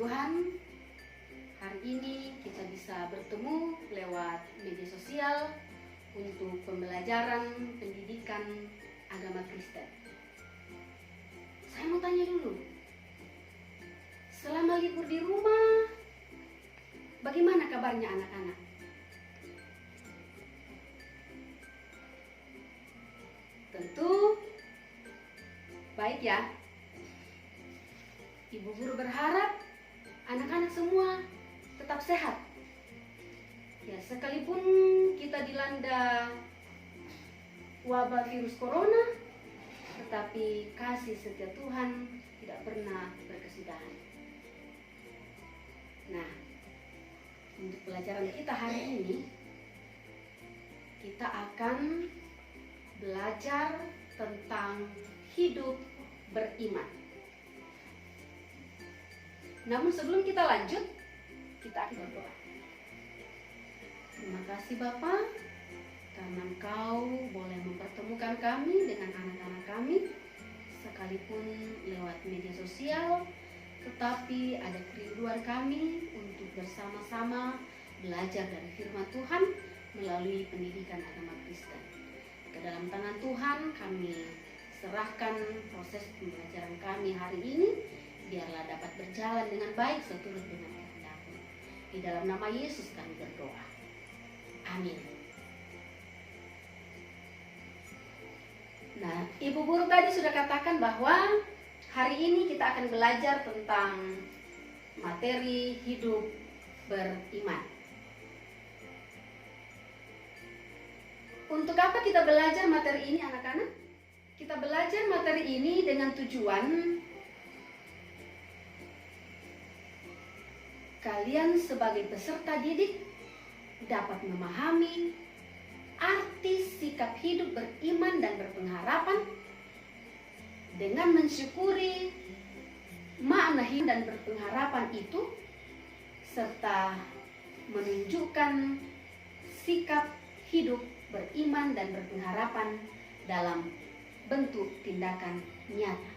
Tuhan, hari ini kita bisa bertemu lewat media sosial untuk pembelajaran pendidikan agama Kristen. Saya mau tanya dulu, selama libur di rumah, bagaimana kabarnya anak-anak? Tentu baik ya. Ibu guru berharap anak-anak semua tetap sehat. Ya, sekalipun kita dilanda wabah virus corona, tetapi kasih setia Tuhan tidak pernah berkesudahan. Nah, untuk pelajaran kita hari ini, kita akan belajar tentang hidup beriman. Namun sebelum kita lanjut, kita akan berdoa. Terima kasih Bapa, karena Engkau boleh mempertemukan kami dengan anak-anak kami, sekalipun lewat media sosial, tetapi ada kerinduan kami untuk bersama-sama belajar dari firman Tuhan melalui pendidikan agama Kristen. Ke dalam tangan Tuhan kami serahkan proses pembelajaran kami hari ini, biarlah dapat berjalan dengan baik seturut dengan kehendak-Mu. Di dalam nama Yesus kami berdoa. Amin. Nah, Ibu Guru tadi sudah katakan bahwa hari ini kita akan belajar tentang materi hidup beriman. Untuk apa kita belajar materi ini, anak-anak? Kita belajar materi ini dengan tujuan kalian sebagai peserta didik dapat memahami arti sikap hidup beriman dan berpengharapan dengan mensyukuri makna hidup dan berpengharapan itu, serta menunjukkan sikap hidup beriman dan berpengharapan dalam bentuk tindakan nyata.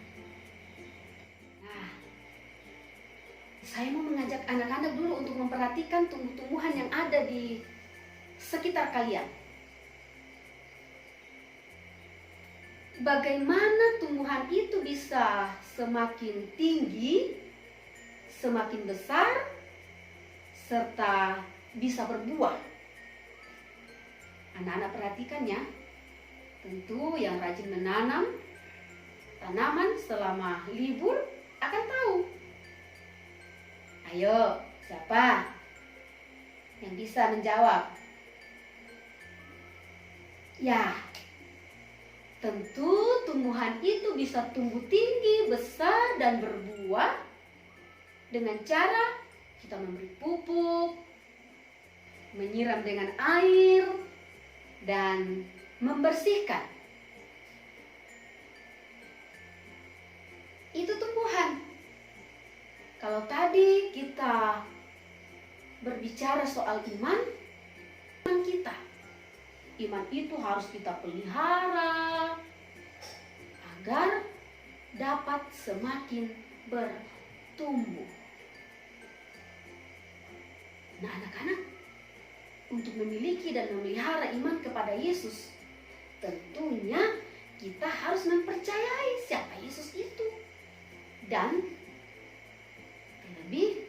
Saya mau mengajak anak-anak dulu untuk memperhatikan tumbuh-tumbuhan yang ada di sekitar kalian. Bagaimana tumbuhan itu bisa semakin tinggi, semakin besar, serta bisa berbuah. Anak-anak perhatikan ya. Tentu yang rajin menanam tanaman selama libur akan tahu. Ayo, siapa yang bisa menjawab? Ya, tentu tumbuhan itu bisa tumbuh tinggi, besar, dan berbuah dengan cara kita memberi pupuk, menyiram dengan air, dan membersihkan. Itu tumbuhan. Kalau tadi kita berbicara soal iman kita, iman itu harus kita pelihara agar dapat semakin bertumbuh. Nah, anak-anak, untuk memiliki dan memelihara iman kepada Yesus, tentunya kita harus mempercayai siapa Yesus itu. Dan terlebih,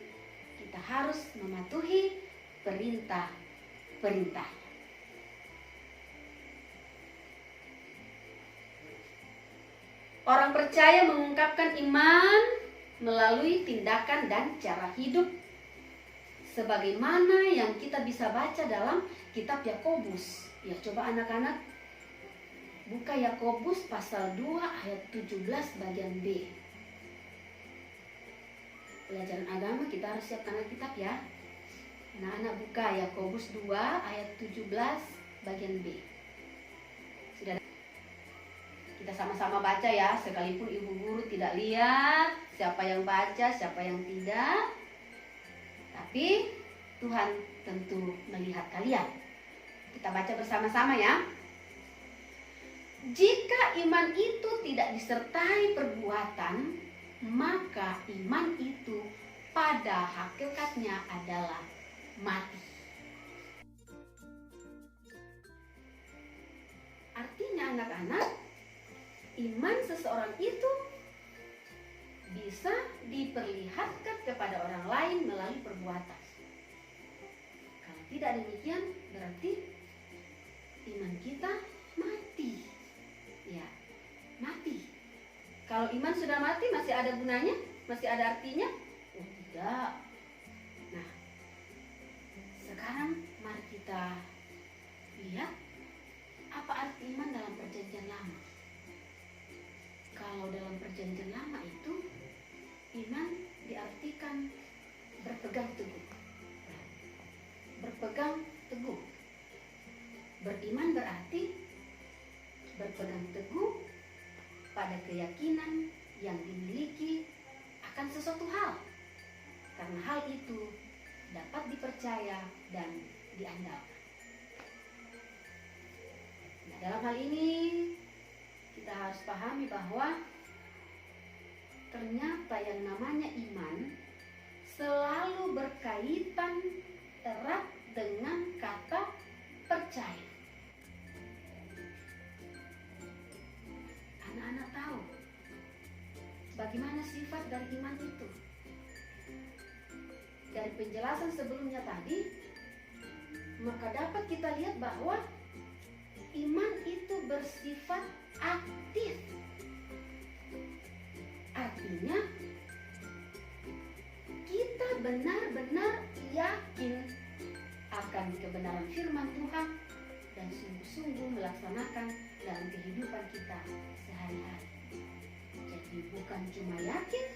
kita harus mematuhi perintah-perintah. Orang percaya mengungkapkan iman melalui tindakan dan cara hidup, sebagaimana yang kita bisa baca dalam kitab Yakobus. Ya, coba anak-anak buka Yakobus pasal 2 ayat 17 bagian B. Pelajaran agama kita harus siapkan Alkitab ya. Anak-anak buka Yakobus 2 ayat 17 bagian B. Sudah, kita sama-sama baca ya, sekalipun ibu guru tidak lihat siapa yang baca, siapa yang tidak. Tapi Tuhan tentu melihat kalian. Kita baca bersama-sama ya. Jika iman itu tidak disertai perbuatan, maka iman itu pada hakikatnya adalah mati. Artinya anak-anak, iman seseorang itu bisa diperlihatkan kepada orang lain melalui perbuatan. Kalau tidak demikian, berarti iman kita mati. Ya, mati. Kalau iman sudah mati, masih ada gunanya? Masih ada artinya? Oh, tidak. Nah, sekarang mari kita lihat apa arti iman dalam perjanjian lama. Kalau dalam perjanjian lama itu, iman diartikan berpegang teguh. Berpegang teguh. Beriman berarti berpegang teguh pada keyakinan yang dimiliki akan sesuatu hal. Karena hal itu dapat dipercaya dan diandalkan. Nah, dalam hal ini kita harus pahami bahwa ternyata yang namanya iman selalu berkaitan erat dengan kata percaya. Anak-anak tahu bagaimana sifat dari iman itu. Dari penjelasan sebelumnya tadi, maka dapat kita lihat bahwa iman itu bersifat aktif. Artinya, kita benar-benar yakin akan kebenaran firman Tuhan dan sungguh-sungguh melaksanakan dalam kehidupan kita sehari-hari. Jadi bukan cuma yakin,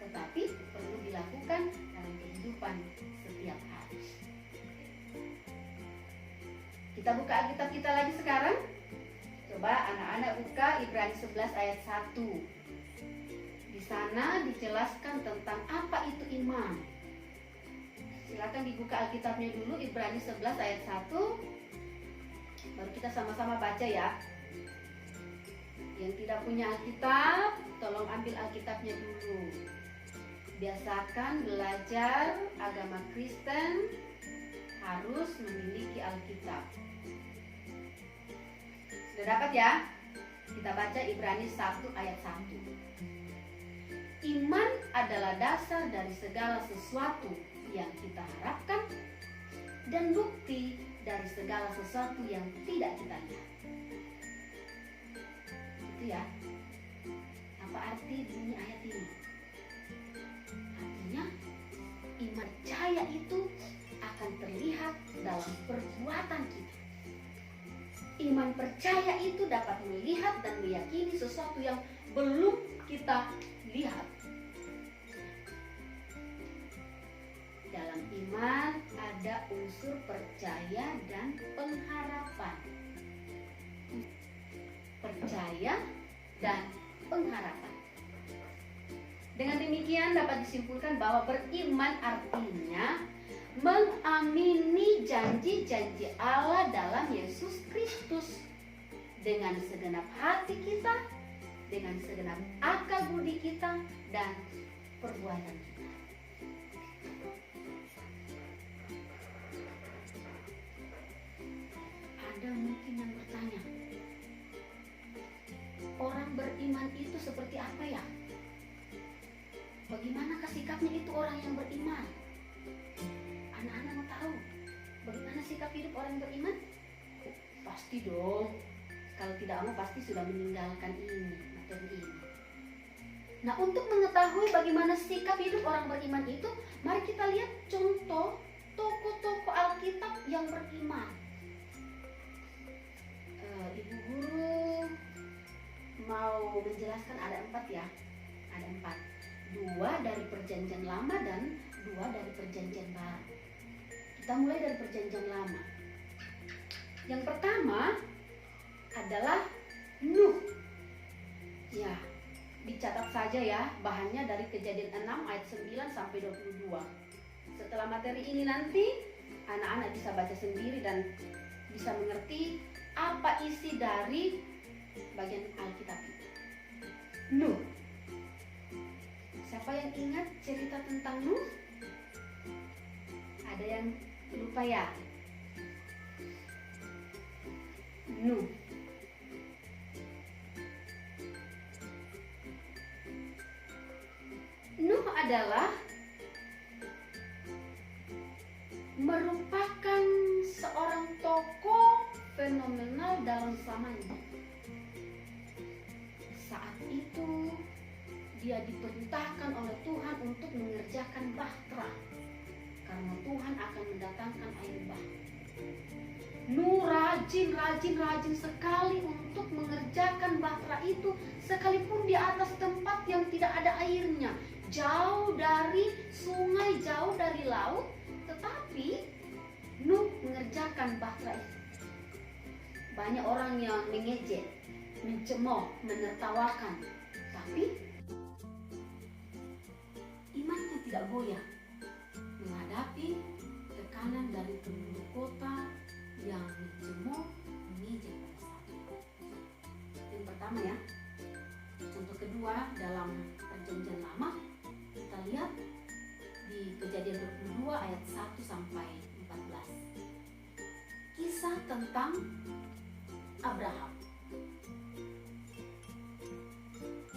tetapi perlu dilakukan dalam kehidupan setiap hari. Kita buka Alkitab kita lagi sekarang. Coba anak-anak buka Ibrani 11 ayat 1. Di sana dijelaskan tentang apa itu iman. Silakan dibuka Alkitabnya dulu, Ibrani 11 ayat 1. Baru kita sama-sama baca ya. Yang tidak punya Alkitab, tolong ambil Alkitabnya dulu. Biasakan belajar agama Kristen harus memiliki Alkitab. Sudah dapat ya? Kita baca Ibrani 1 ayat 1. Iman adalah dasar dari segala sesuatu yang kita harapkan dan bukti dari segala sesuatu yang tidak kita lihat. Itu ya. Apa arti bunyi ayat ini? Artinya iman percaya itu akan terlihat dalam perbuatan kita. Iman percaya itu dapat melihat dan meyakini sesuatu yang belum kita lihat. Dalam iman ada unsur percaya dan pengharapan. Percaya dan pengharapan. Dengan demikian dapat disimpulkan bahwa beriman artinya mengamini janji-janji Allah dalam Yesus Kristus dengan segenap hati kita, dengan segenap akal budi kita, dan perbuatan kita. Ada mungkin yang bertanya, orang beriman itu seperti apa ya? Bagaimanakah sikapnya itu orang yang beriman? Anak-anak mau tahu bagaimana sikap hidup orang yang beriman? Pasti dong. Kalau tidak mau pasti sudah meninggalkan materi ini. Nah, untuk mengetahui bagaimana sikap hidup orang beriman itu, mari kita lihat contoh tokoh-tokoh Alkitab yang beriman. Ibu guru mau menjelaskan ada 4 ya. Ada 4. 2 dari perjanjian lama dan 2 dari perjanjian baru. Kita mulai dari perjanjian lama. Yang pertama adalah Nuh. Ya, dicatat saja ya, bahannya dari Kejadian 6 ayat 9 sampai 22. Setelah materi ini nanti anak-anak bisa baca sendiri dan bisa mengerti apa isi dari bagian Alkitab itu. Nuh. Siapa Siapa yang ingat cerita tentang Nuh? Ada yang lupa ya? Nuh. Nuh adalah merupakan seorang tokoh fenomenal dalam zamannya. Saat itu dia diperintahkan oleh Tuhan untuk mengerjakan bahtera karena Tuhan akan mendatangkan air bah. Nuh rajin sekali untuk mengerjakan bahtera itu, sekalipun di atas tempat yang tidak ada airnya, jauh dari sungai, jauh dari laut. Tetapi Nuh mengerjakan bahtera itu. Banyak orang yang mengejek, mencemooh, menertawakan, tapi imannya tidak goyah menghadapi tekanan dari penduduk kota yang mencemooh, mengejek pada saat itu. Yang pertama ya. Contoh kedua dalam Perjanjian Lama, kita lihat di Kejadian 22 ayat 1 sampai 14. Kisah tentang Abraham.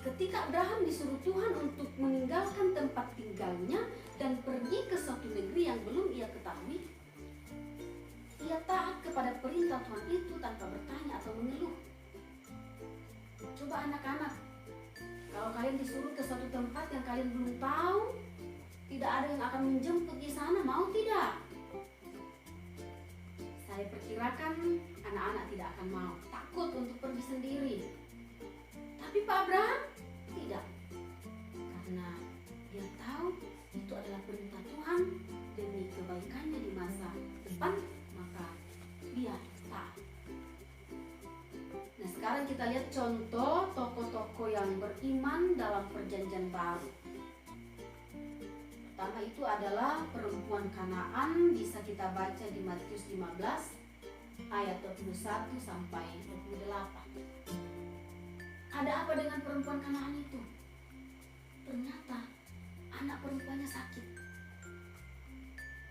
Ketika Abraham disuruh Tuhan untuk meninggalkan tempat tinggalnya dan pergi ke suatu negeri yang belum ia ketahui, ia taat kepada perintah Tuhan itu tanpa bertanya atau mengeluh. Coba anak-anak, kalau kalian disuruh ke suatu tempat yang kalian belum tahu, tidak ada yang akan menjemput di sana, mau tidak? Saya perkirakan anak-anak tidak akan mau, takut untuk pergi sendiri. Tapi Pak Abraham tidak, karena dia tahu itu adalah perintah Tuhan demi kebaikannya di masa depan, maka dia taat. Nah, sekarang kita lihat contoh tokoh-tokoh yang beriman dalam Perjanjian Baru. Pertama itu adalah perempuan Kanaan, bisa kita baca di Matius 15 ayat 21 sampai 28. Ada apa dengan perempuan Kanaan itu? Ternyata anak perempuannya sakit.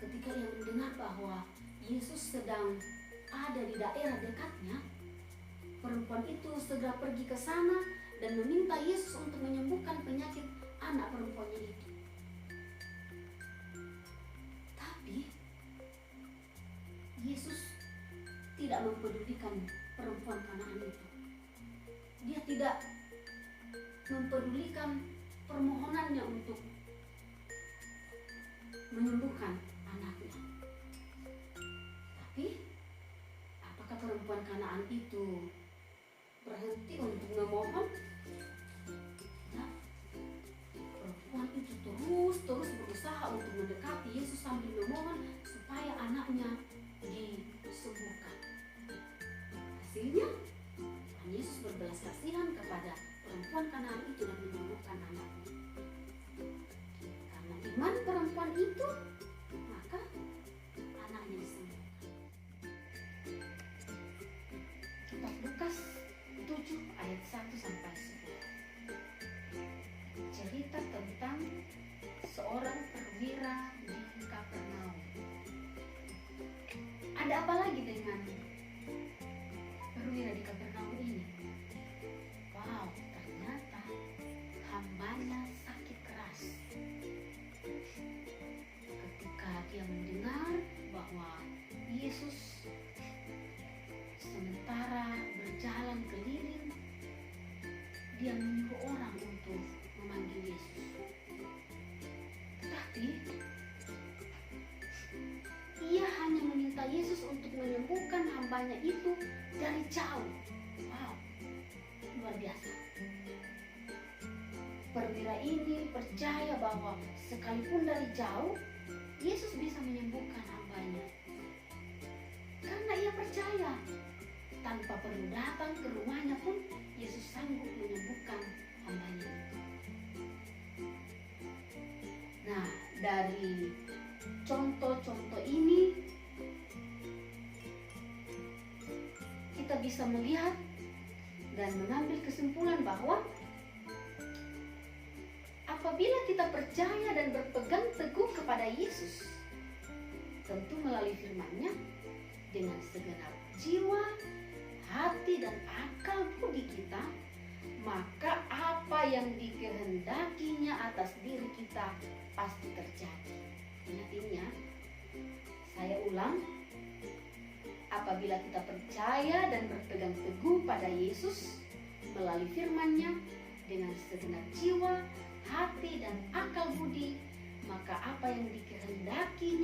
Ketika ia mendengar bahwa Yesus sedang ada di daerah dekatnya, perempuan itu segera pergi ke sana dan meminta Yesus untuk menyembuhkan penyakit anak perempuannya itu. Tapi Yesus tidak mempedulikan perempuan Kanaan itu. Dia tidak mempedulikan permohonannya untuk menyembuhkan anaknya. Tapi apakah perempuan Kanaan itu berhenti untuk memohon? Nah, perempuan itu terus berusaha untuk mendekati Yesus sambil memohon supaya anaknya disembuhkan. Hasilnya, Yesus berbelas kasihan kepada perempuan Kanaan itu dan menyembuhkan anaknya. Karena iman perempuan itu, maka anaknya disembuhkan. Kitab Lukas 7 ayat 1 sampai 10. Cerita tentang seorang perwira di Kapernaum. Ada apa lagi dengan perwira di Kapernaum ini? Wow, ternyata hambanya sakit keras. Ketika dia mendengar bahwa Yesus sementara berjalan keliling, dia menyuruh orang untuk memanggil Yesus. Tetapi ia hanya meminta Yesus untuk menyembuhkan hambanya itu dari jauh. Wow, luar biasa. Perwira ini percaya bahwa sekalipun dari jauh, Yesus bisa menyembuhkan hambanya. Karena ia percaya, tanpa perlu datang ke rumahnya pun, Yesus sanggup menyembuhkan hambanya itu. Nah, dari contoh-contoh ini kita bisa melihat dan mengambil kesimpulan bahwa apabila kita percaya dan berpegang teguh kepada Yesus, tentu melalui firman-Nya, dengan segenap jiwa, hati, dan akal budi kita, maka apa yang dikehendakinya atas diri kita pasti terjadi. Ingat ini ya, saya ulang, apabila kita percaya dan berpegang teguh pada Yesus melalui firman-Nya dengan segenap jiwa, hati, dan akal budi, maka apa yang dikehendaki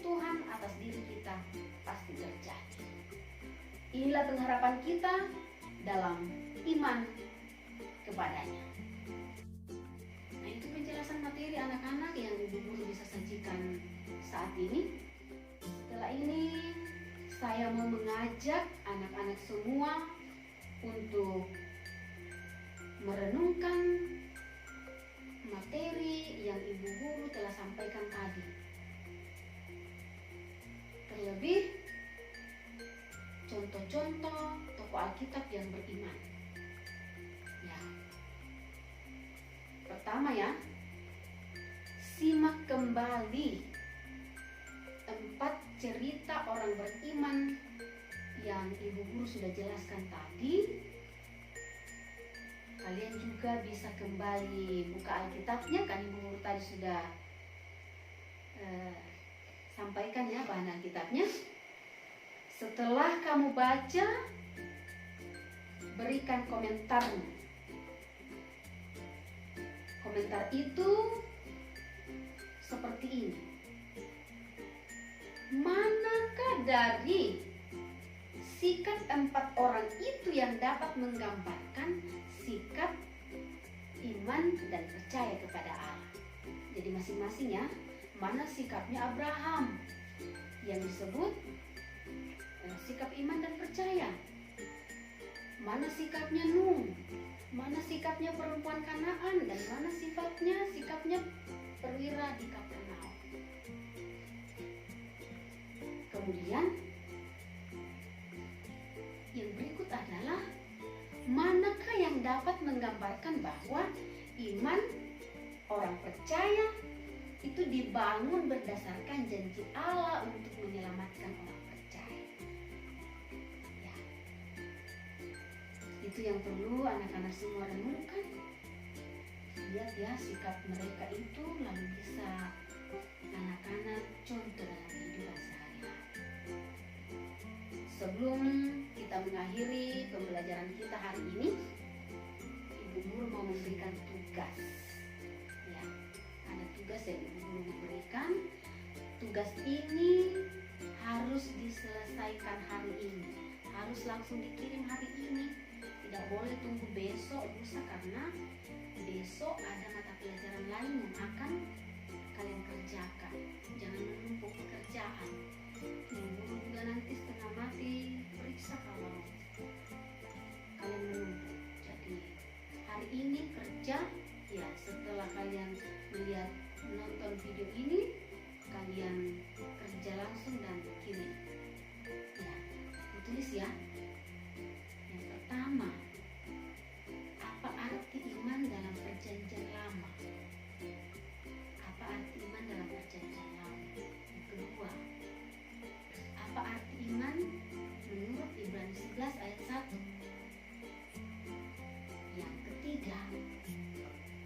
Tuhan atas diri kita pasti terjadi. Inilah pengharapan kita dalam iman kepadanya. Nah, itu penjelasan materi anak-anak yang Ibu Guru bisa sajikan saat ini. Setelah ini saya mau mengajak anak-anak semua untuk merenungkan materi yang Ibu Guru telah sampaikan tadi. Terlebih contoh-contoh tokoh Alkitab yang beriman. Ya. Pertama ya, simak kembali 4 cerita orang beriman yang Ibu Guru sudah jelaskan tadi. Kalian juga bisa kembali buka Alkitabnya, kan Ibu Guru tadi sudah sampaikan ya bahan Alkitabnya. Setelah kamu baca, berikan komentarmu. Komentar itu seperti ini. Manakah dari sikap 4 orang itu yang dapat menggambarkan sikap iman dan percaya kepada Allah? Jadi masing-masing ya, mana sikapnya Abraham yang disebut sikap iman dan percaya, mana sikapnya Nuh, mana sikapnya perempuan Kanaan, dan mana sikapnya perwira di Kapernaum. Kemudian yang berikut adalah manakah yang dapat menggambarkan bahwa iman orang percaya itu dibangun berdasarkan janji Allah untuk menyelamatkan orang percaya. Ya. Itu yang perlu anak-anak semua renungkan. Lihat ya sikap mereka itu, lalu bisa anak-anak contoh dalam kehidupan sehari-hari. Sebelum kita mengakhiri pembelajaran kita hari ini, Ibu Guru mau memberikan tugas. Ya, ada tugas yang Ibu Guru memberikan. Tugas ini harus diselesaikan hari ini, harus langsung dikirim hari ini. Tidak boleh tunggu besok, lusa, karena besok ada mata pelajaran lain yang akan kalian kerjakan. Jangan menumpuk pekerjaan. Ibu Guru juga nanti setengah mati periksa kalau kalian menumpuk. Jadi hari ini kerja, ya setelah kalian melihat menonton video ini, kalian kerja langsung dan kirim. Ya, ditulis ya. Yang pertama, apa arti iman dalam perjanjian lama? Apa arti iman dalam perjanjian lama? Yang kedua, apa arti iman menurut Ibrani 11 ayat 1? Yang ketiga,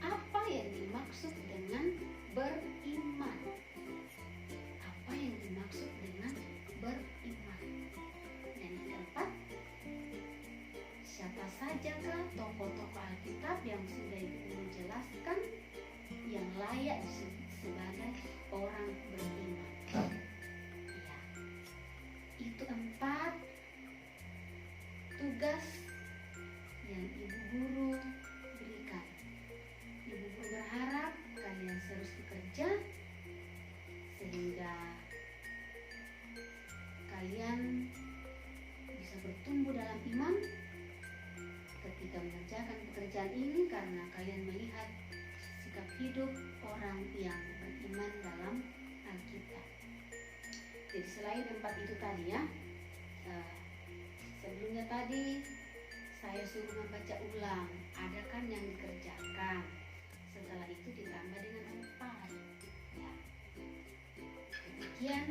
apa yang dimaksud dengan beriman? Apa yang dimaksud dengan beriman? Dan yang keempat, siapa sajakah tokoh-tokoh Alkitab yang sudah Ibu jelaskan yang layak disebut sebagai orang beriman? Ya, itu 4 tugas yang Ibu Guru berikan. Ibu Guru berharap kalian terus bekerja sehingga kalian bisa bertumbuh dalam iman ketika mengerjakan pekerjaan ini, karena kalian melihat sikap hidup orang yang beriman dalam Alkitab. Jadi selain 4 itu tadi ya, sebelumnya tadi saya suruh membaca ulang, ada kan yang dikerjakan. setelah itu ditambah dengan empat. Ya. Demikian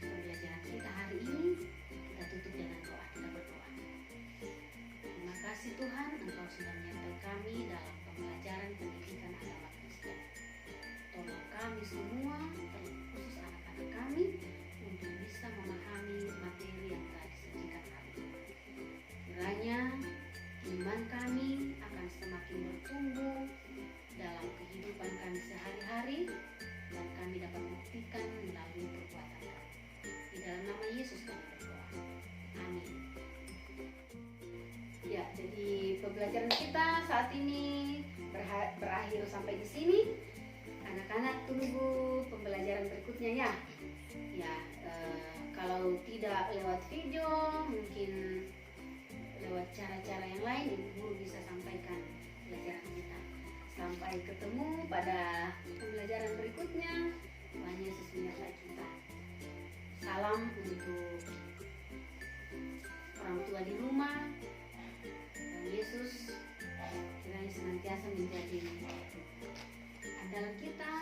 pembelajaran kita hari ini. Kita tutup dengan doa. Kita berdoa. Terima kasih Tuhan, Engkau sudah menyertai kami dalam pembelajaran pendidikan agama Kristen. Tolong kami semua, terkhusus anak-anak kami, untuk bisa memahami materi yang telah disajikan hari ini. Kiranya iman kami akan semakin bertumbuh dalam kehidupan kami sehari-hari, dan kami dapat buktikan melalui perbuatan kami. Di dalam nama Yesus kami berdoa. Amin. Ya, jadi pembelajaran kita saat ini berakhir sampai di sini. Anak-anak tunggu pembelajaran berikutnya ya. Ya, kalau tidak lewat video, mungkin lewat cara-cara yang lain, Ibu Guru bisa sampaikan pelajaran kita. Sampai ketemu pada pembelajaran berikutnya. Tuhan Yesus menyertai kita. Salam untuk orang tua di rumah. Tuhan Yesus kiranya senantiasa menjadi andalan kita